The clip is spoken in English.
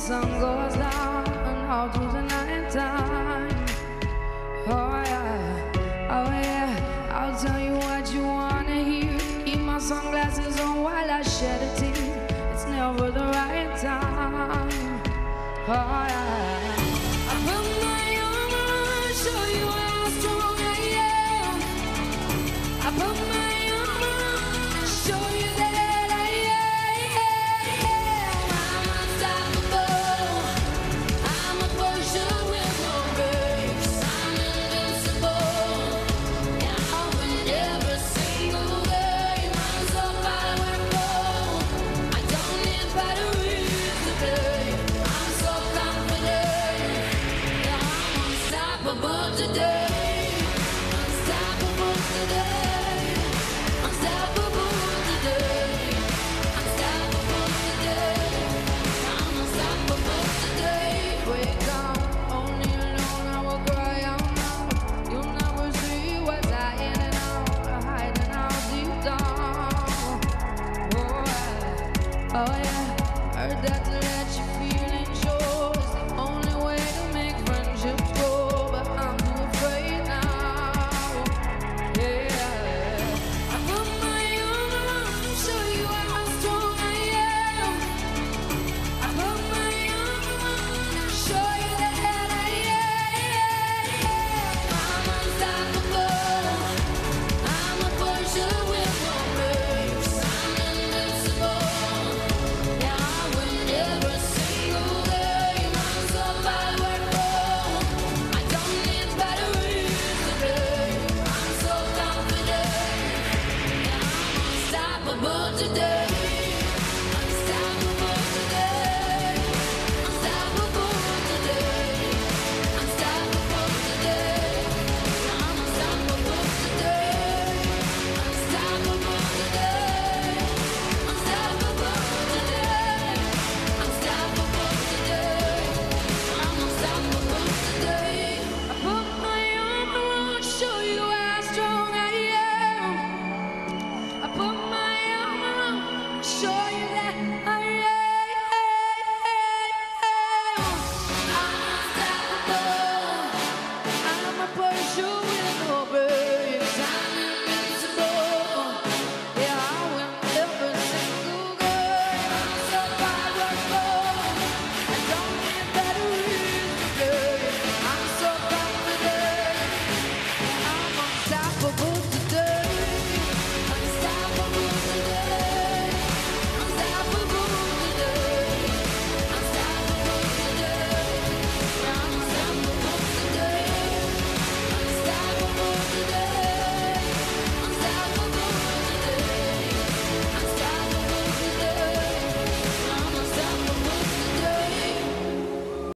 sun goes down and all through the night time. Oh yeah, oh yeah, I'll tell you what you wanna hear. Keep my sunglasses on while I shed a tear. It's never the right time. Oh yeah, I put my armor on, show you how strong I am. I put my armor on, show you that I am. I'm unstoppable. I'm a potion with no brakes. I'm invincible. Yeah, I'll win every single game. I'm so powerful. I don't need batteries today. I'm so confident. Yeah, I'm unstoppable today. Unstoppable today. Unstoppable today. Unstoppable today. I'm unstoppable today. Wake up, only alone I will cry out now. You'll never see what's hiding out deep down. Oh yeah, heard that to let you feel